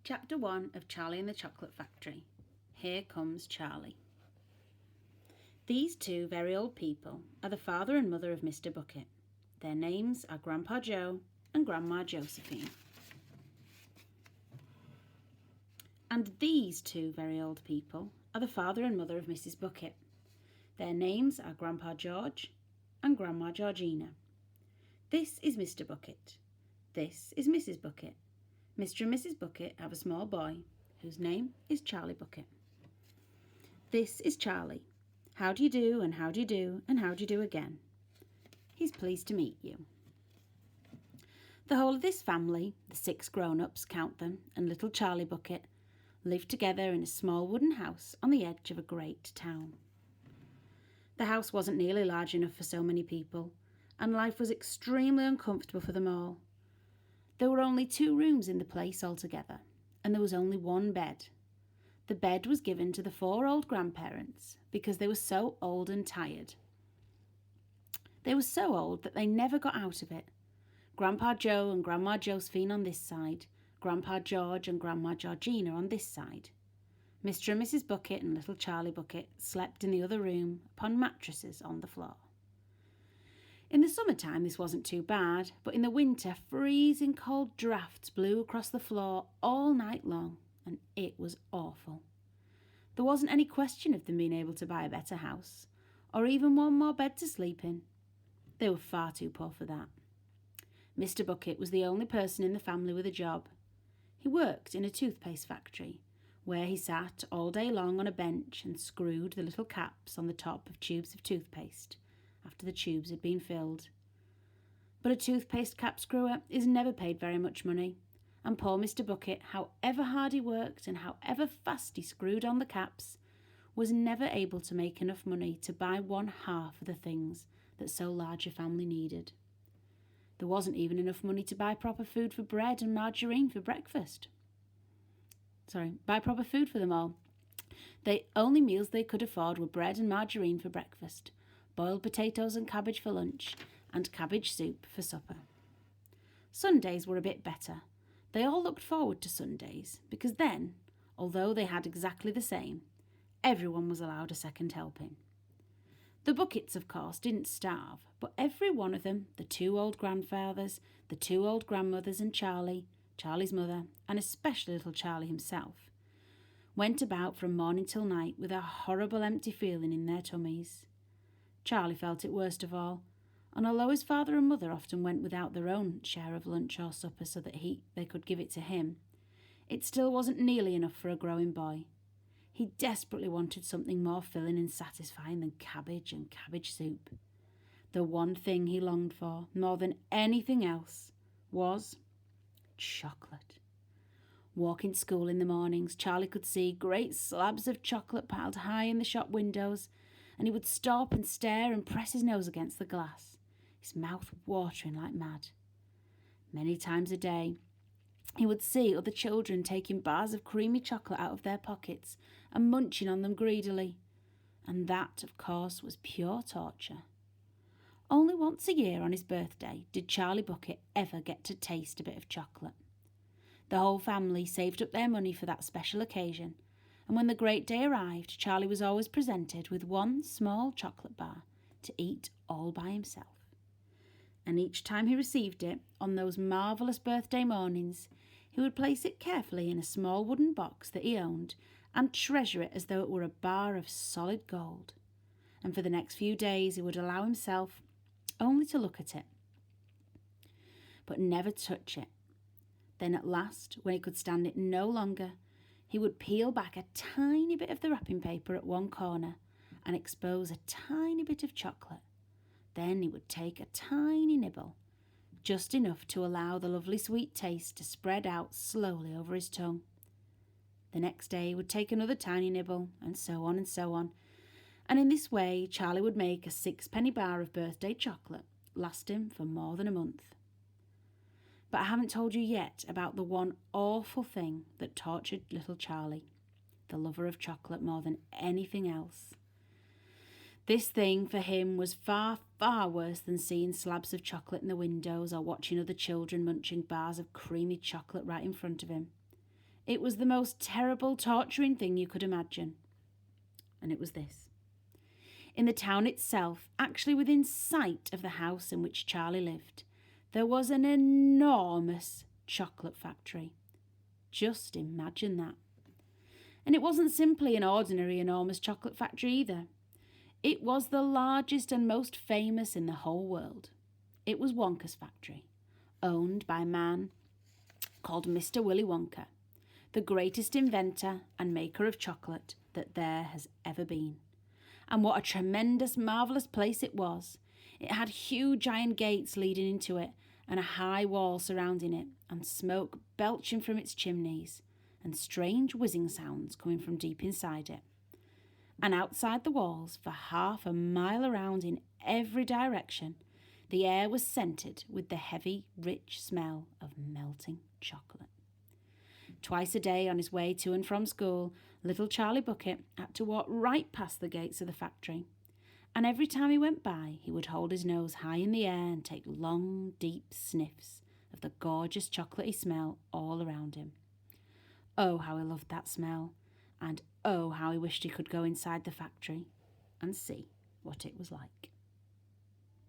Chapter 1 of Charlie and the Chocolate Factory. Here comes Charlie. These two very old people are the father and mother of Mr. Bucket. Their names are Grandpa Joe and Grandma Josephine. And these two very old people are the father and mother of Mrs. Bucket. Their names are Grandpa George and Grandma Georgina. This is Mr. Bucket. This is Mrs. Bucket. Mr. and Mrs. Bucket have a small boy whose name is Charlie Bucket. This is Charlie. How do you do, and how do you do, and how do you do again? He's pleased to meet you. The whole of this family, the 6 grown-ups, count them, and little Charlie Bucket, live together in a small wooden house on the edge of a great town. The house wasn't nearly large enough for so many people, and life was extremely uncomfortable for them all. There were only 2 rooms in the place altogether, and there was only 1 bed. The bed was given to the 4 old grandparents because they were so old and tired. They were so old that they never got out of it. Grandpa Joe and Grandma Josephine on this side, Grandpa George and Grandma Georgina on this side. Mr. and Mrs. Bucket and little Charlie Bucket slept in the other room upon mattresses on the floor. In the summertime this wasn't too bad, but in the winter freezing cold drafts blew across the floor all night long, and it was awful. There wasn't any question of them being able to buy a better house, or even 1 more bed to sleep in. They were far too poor for that. Mr. Bucket was the only person in the family with a job. He worked in a toothpaste factory, where he sat all day long on a bench and screwed the little caps on the top of tubes of toothpaste after the tubes had been filled. But a toothpaste cap screwer is never paid very much money, and poor Mr. Bucket, however hard he worked and however fast he screwed on the caps, was never able to make enough money to buy 1/2 of the things that so large a family needed. There wasn't even enough money to buy proper food for bread and margarine for breakfast. Buy proper food for them all. The only meals they could afford were bread and margarine for breakfast, boiled potatoes and cabbage for lunch, and cabbage soup for supper. Sundays were a bit better. They all looked forward to Sundays, because then, although they had exactly the same, everyone was allowed a second helping. The Buckets, of course, didn't starve, but every one of them, the 2 old grandfathers, the 2 old grandmothers, and Charlie's mother, and especially little Charlie himself, went about from morning till night with a horrible empty feeling in their tummies. Charlie felt it worst of all, and although his father and mother often went without their own share of lunch or supper so that they could give it to him, it still wasn't nearly enough for a growing boy. He desperately wanted something more filling and satisfying than cabbage and cabbage soup. The one thing he longed for, more than anything else, was chocolate. Walking to school in the mornings, Charlie could see great slabs of chocolate piled high in the shop windows, and he would stop and stare and press his nose against the glass, his mouth watering like mad. Many times a day, he would see other children taking bars of creamy chocolate out of their pockets and munching on them greedily, and that, of course, was pure torture. Only once a year on his birthday did Charlie Bucket ever get to taste a bit of chocolate. The whole family saved up their money for that special occasion, and when the great day arrived, Charlie was always presented with 1 small chocolate bar to eat all by himself. And each time he received it, on those marvellous birthday mornings, he would place it carefully in a small wooden box that he owned and treasure it as though it were a bar of solid gold. And for the next few days he would allow himself only to look at it, but never touch it. Then at last, when he could stand it no longer, he would peel back a tiny bit of the wrapping paper at one corner and expose a tiny bit of chocolate. Then he would take a tiny nibble, just enough to allow the lovely sweet taste to spread out slowly over his tongue. The next day he would take another tiny nibble, and so on and so on. And in this way Charlie would make a 6-penny bar of birthday chocolate last him for more than a month. But I haven't told you yet about the one awful thing that tortured little Charlie, the lover of chocolate more than anything else. This thing for him was far, far worse than seeing slabs of chocolate in the windows or watching other children munching bars of creamy chocolate right in front of him. It was the most terrible, torturing thing you could imagine. And it was this. In the town itself, actually within sight of the house in which Charlie lived, there was an enormous chocolate factory. Just imagine that. And it wasn't simply an ordinary enormous chocolate factory either. It was the largest and most famous in the whole world. It was Wonka's factory, owned by a man called Mr. Willy Wonka, the greatest inventor and maker of chocolate that there has ever been. And what a tremendous, marvellous place it was. It had huge iron gates leading into it and a high wall surrounding it, and smoke belching from its chimneys, and strange whizzing sounds coming from deep inside it. And outside the walls, for half a mile around in every direction, the air was scented with the heavy, rich smell of melting chocolate. Twice a day on his way to and from school, little Charlie Bucket had to walk right past the gates of the factory. And every time he went by, he would hold his nose high in the air and take long, deep sniffs of the gorgeous chocolatey smell all around him. Oh, how he loved that smell, and oh, how he wished he could go inside the factory and see what it was like.